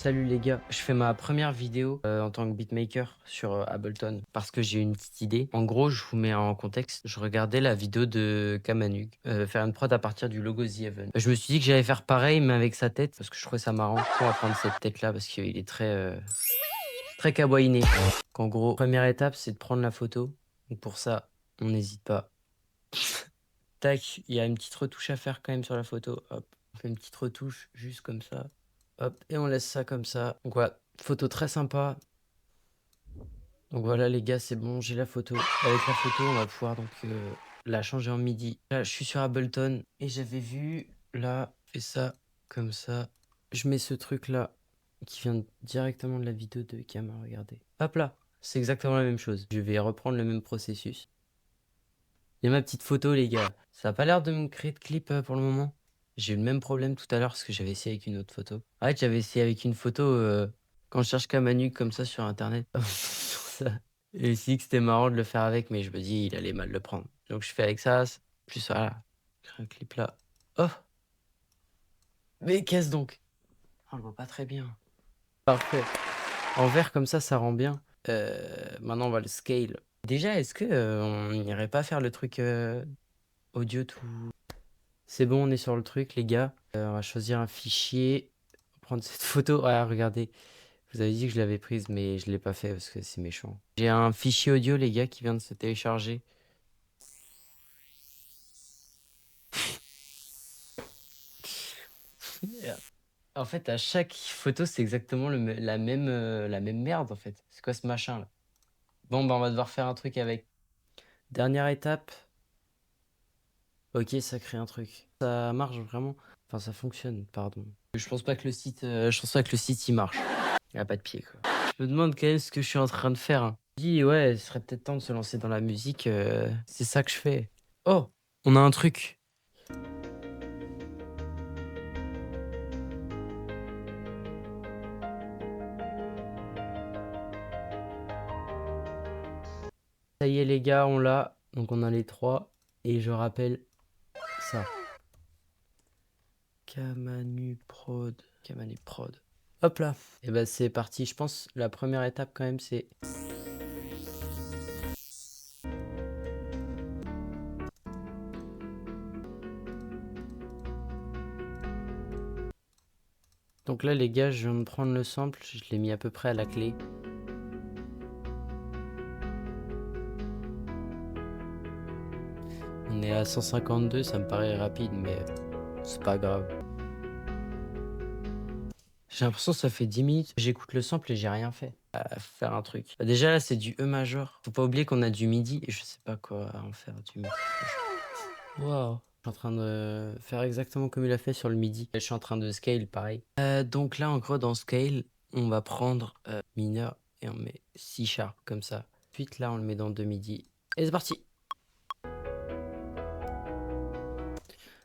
Salut les gars, je fais ma première vidéo en tant que beatmaker sur Ableton parce que j'ai une petite idée. En gros, je vous mets en contexte, je regardais la vidéo de Kamanug faire une prod à partir du logo The Even. Je me suis dit que j'allais faire pareil mais avec sa tête parce que je trouvais ça marrant. On va prendre cette tête là parce qu'il est très kawaiiné. En gros, première étape, c'est de prendre la photo. Donc pour ça, on n'hésite pas. Tac, il y a une petite retouche à faire quand même sur la photo. Hop, on fait une petite retouche juste comme ça. Hop, et on laisse ça comme ça. Donc voilà, photo très sympa. Donc voilà les gars, c'est bon, j'ai la photo. Avec la photo, on va pouvoir donc la changer en MIDI. Là, je suis sur Ableton et j'avais vu, là, fais ça comme ça. Je mets ce truc là qui vient directement de la vidéo de Kama, regardez. Hop là, c'est exactement la même chose. Je vais reprendre le même processus. Il y a ma petite photo les gars. Ça a pas l'air de me créer de clip pour le moment. J'ai eu le même problème tout à l'heure parce que j'avais essayé avec une autre photo. En fait, j'avais essayé avec une photo quand je cherche Kamanu comme ça sur internet. Sur ça. Et ici que c'était marrant de le faire avec, mais je me dis il allait mal le prendre. Donc je fais avec ça, plus voilà. Je crée un clip là. Oh! Mais qu'est-ce donc? On le voit pas très bien. Parfait. En vert comme ça rend bien. Maintenant on va le scale. Déjà, est-ce que on n'irait pas faire le truc audio tout. C'est bon, on est sur le truc, les gars. On va choisir un fichier. Prendre cette photo. Ouais, regardez. Vous avez dit que je l'avais prise, mais je l'ai pas fait parce que c'est méchant. J'ai un fichier audio, les gars, qui vient de se télécharger. Yeah. En fait, à chaque photo, c'est exactement la même merde, en fait. C'est quoi ce machin, là? Bon, bah, on va devoir faire un truc avec. Dernière étape. Ok, ça crée un truc. Ça marche vraiment. Enfin, ça fonctionne, pardon. Je pense pas que le site, il marche. Il a pas de pied, quoi. Je me demande quand même ce que je suis en train de faire, hein. Je dis, ouais, ce serait peut-être temps de se lancer dans la musique. C'est ça que je fais. Oh, on a un truc. Ça y est, les gars, on l'a. Donc, on a les trois. Et je rappelle ça. Kamanu Prod. Kamanu Prod. Hop là. Et ben, c'est parti. Je pense la première étape, quand même, c'est. Donc là, les gars, je viens de prendre le sample. Je l'ai mis à peu près à la clé. On est à 152, ça me paraît rapide, mais c'est pas grave. J'ai l'impression que ça fait 10 minutes. J'écoute le sample et j'ai rien fait à faire un truc. Bah, déjà là, c'est du E majeur. Faut pas oublier qu'on a du MIDI et je sais pas quoi en faire du MIDI. Waouh. Je suis en train de faire exactement comme il a fait sur le MIDI. Je suis en train de scale pareil. Donc là, en gros, dans scale, on va prendre mineur et on met C sharp comme ça. Ensuite, là, on le met dans 2 MIDI. Et c'est parti.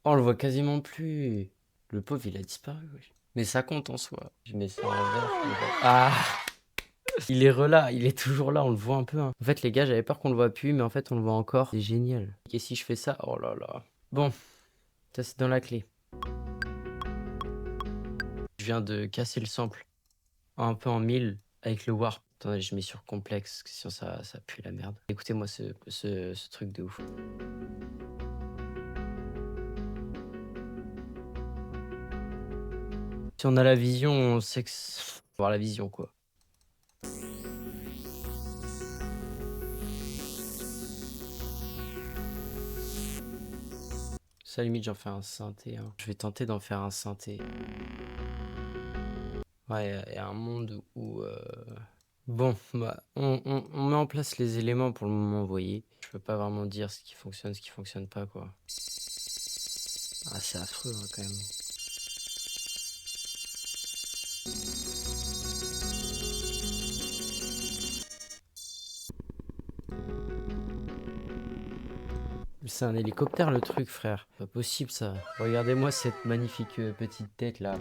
Oh, on le voit quasiment plus. Le pauvre, il a disparu, wesh. Mais ça compte en soi. Je mets ça en vert. Ah! Il est relà, il est toujours là, on le voit un peu, hein. En fait, les gars, j'avais peur qu'on le voit plus, mais en fait, on le voit encore. C'est génial. Et si je fais ça, oh là là. Bon, ça c'est dans la clé. Je viens de casser le sample un peu en 1000 avec le warp. Attendez, je mets sur complexe, parce que sinon ça pue la merde. Écoutez-moi ce truc de ouf. Si on a la vision, on sait que faut avoir la vision, quoi. Ça, limite, j'en fais un synthé, hein. Je vais tenter d'en faire un synthé. Ouais, il y a un monde où... Bon, bah, on met en place les éléments pour le moment, vous voyez. Je peux pas vraiment dire ce qui fonctionne pas, quoi. Ah, c'est affreux, hein, quand même. C'est un hélicoptère, le truc, frère. Pas possible, ça. Regardez-moi cette magnifique petite tête, là.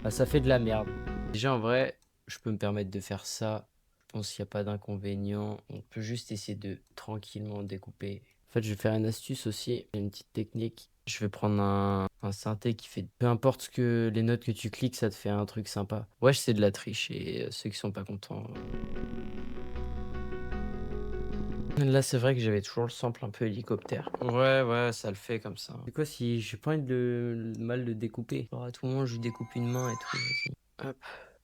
Ah, ça fait de la merde. Déjà, en vrai, je peux me permettre de faire ça. Je pense qu'il n'y a pas d'inconvénient. On peut juste essayer de tranquillement découper. En fait, je vais faire une astuce aussi, une petite technique. Je vais prendre un synthé qui fait peu importe ce que les notes que tu cliques, ça te fait un truc sympa. Wesh, c'est de la triche et ceux qui sont pas contents. Là, c'est vrai que j'avais toujours le sample un peu hélicoptère. Ouais, ouais, ça le fait comme ça. C'est quoi si j'ai pas envie de mal le découper? Alors, à tout moment, je lui découpe une main et tout. Vas-y. Hop.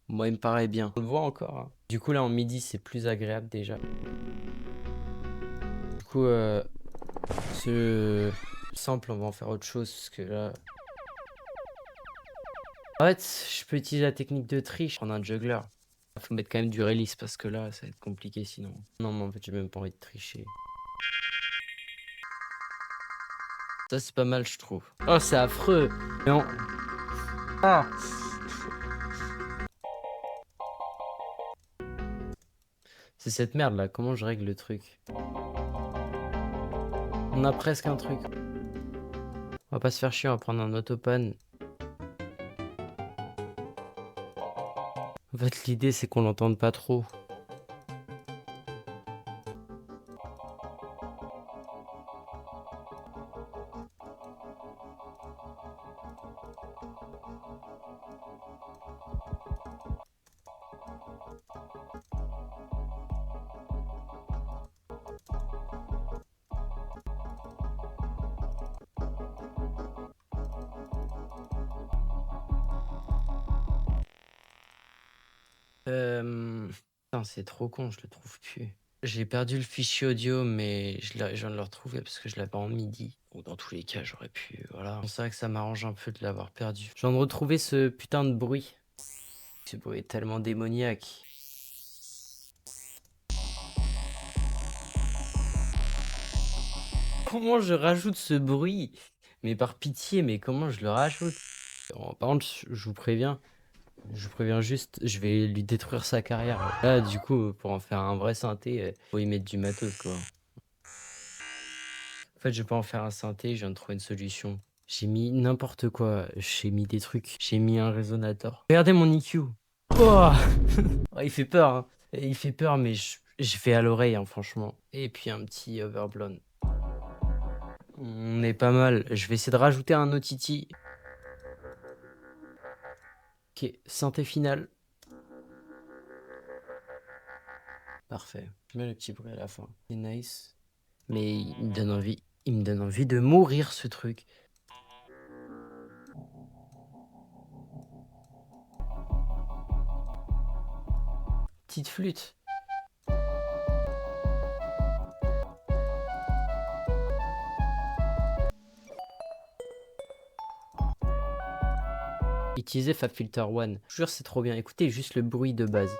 Moi, il me paraît bien. On le voit encore, hein. Du coup, là, en midi, c'est plus agréable déjà. Du coup, ce sample, on va en faire autre chose parce que là. En fait, je peux utiliser la technique de triche, prendre un juggler. Faut mettre quand même du release parce que là, ça va être compliqué sinon. Non, mais en fait, j'ai même pas envie de tricher. Ça, c'est pas mal, je trouve. Oh, c'est affreux. Non. Ah. C'est cette merde là. Comment je règle le truc? On a presque un truc. On va pas se faire chier, on va prendre un autopan. En fait, l'idée, c'est qu'on l'entende pas trop. Putain, c'est trop con, je le trouve plus. J'ai perdu le fichier audio, mais je viens de le retrouver parce que je l'avais en MIDI. Bon, dans tous les cas, j'aurais pu. Voilà. C'est vrai que ça m'arrange un peu de l'avoir perdu. Je viens de retrouver ce putain de bruit. Ce bruit est tellement démoniaque. Comment je rajoute ce bruit? Mais par pitié, mais comment je le rajoute? Par contre, je vous préviens. Je vous préviens juste, je vais lui détruire sa carrière. Là, du coup, pour en faire un vrai synthé, faut y mettre du matos, quoi. En fait, je vais pas en faire un synthé, je viens de trouver une solution. J'ai mis n'importe quoi. J'ai mis des trucs. J'ai mis un résonateur. Regardez mon EQ. Oh oh, il fait peur, hein. Il fait peur, mais je fais à l'oreille, hein, franchement. Et puis un petit overblown. On est pas mal. Je vais essayer de rajouter un OTT. Ok, synthé final. Parfait. Je mets le petit bruit à la fin. C'est nice. Mais il me donne envie. Il me donne envie de mourir, ce truc. Petite flûte. Utilisez FabFilter One. Je jure, c'est trop bien. Écoutez juste le bruit de base.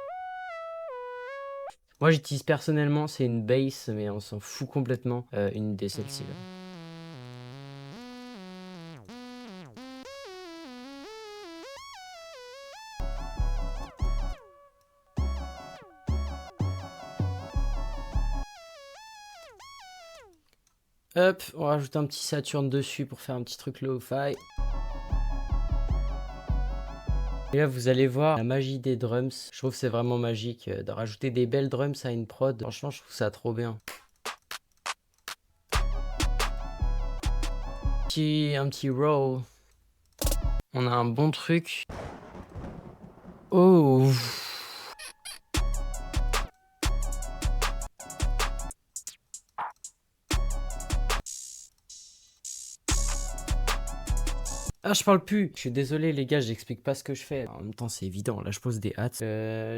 Moi, j'utilise personnellement, c'est une bass, mais on s'en fout complètement. Une des celles-ci là. Hop, on rajoute un petit Saturn dessus pour faire un petit truc lo-fi. Et là, vous allez voir la magie des drums. Je trouve que c'est vraiment magique de rajouter des belles drums à une prod. Franchement, je trouve ça trop bien. Un petit roll. On a un bon truc. Oh! Ah, je parle plus. Je suis désolé, les gars, j'explique pas ce que je fais. En même temps, c'est évident. Là, je pose des hats.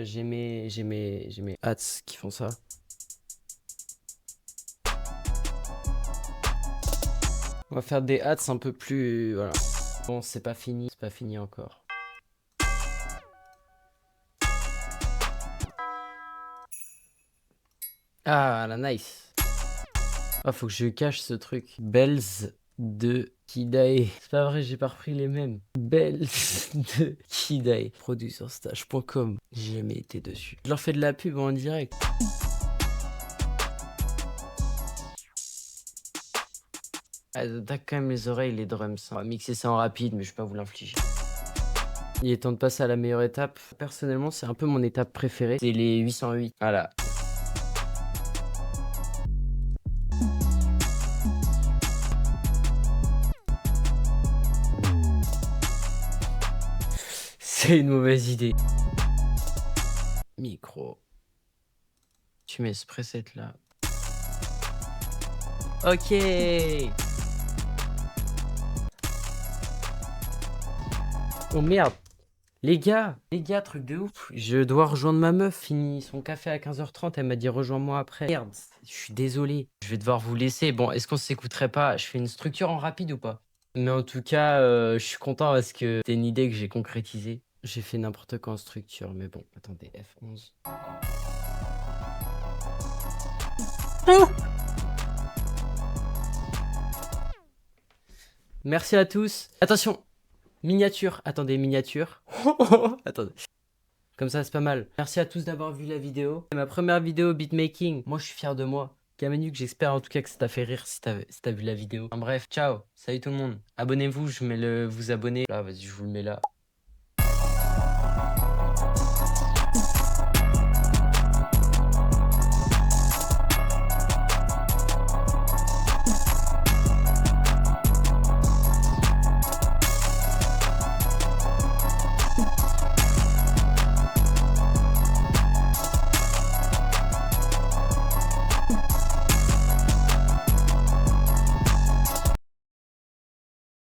J'ai mes hats qui font ça. On va faire des hats un peu plus... Voilà. Bon, c'est pas fini. C'est pas fini encore. Ah, la nice. Ah, faut que je cache ce truc. Bells de Kidae. C'est pas vrai, j'ai pas repris les mêmes. Bells de Kidae. Producerstage.com. J'ai jamais été dessus. Je leur fais de la pub en direct. Ah, t'as quand même les oreilles, les drums. On va mixer ça en rapide, mais je vais pas vous l'infliger. Il est temps de passer à la meilleure étape. Personnellement, c'est un peu mon étape préférée. C'est les 808. Voilà. C'est une mauvaise idée. Micro. Tu mets ce preset là. Ok. Oh merde. Les gars, truc de ouf. Je dois rejoindre ma meuf. Fini son café à 15h30. Elle m'a dit rejoins-moi après. Merde, je suis désolé. Je vais devoir vous laisser. Bon, est-ce qu'on s'écouterait pas? Je fais une structure en rapide ou pas? Mais en tout cas, je suis content parce que c'était une idée que j'ai concrétisée. J'ai fait n'importe quoi en structure, mais bon, attendez, F11. Ah, merci à tous. Attention, miniature. Attendez, miniature. Attendez. Comme ça, c'est pas mal. Merci à tous d'avoir vu la vidéo. C'est ma première vidéo beatmaking. Moi, je suis fier de moi. Kamenuk, j'espère en tout cas que ça t'a fait rire si t'as vu la vidéo. En bref, ciao. Salut tout le monde. Abonnez-vous, je mets le vous abonner. Là, vas-y, je vous le mets là.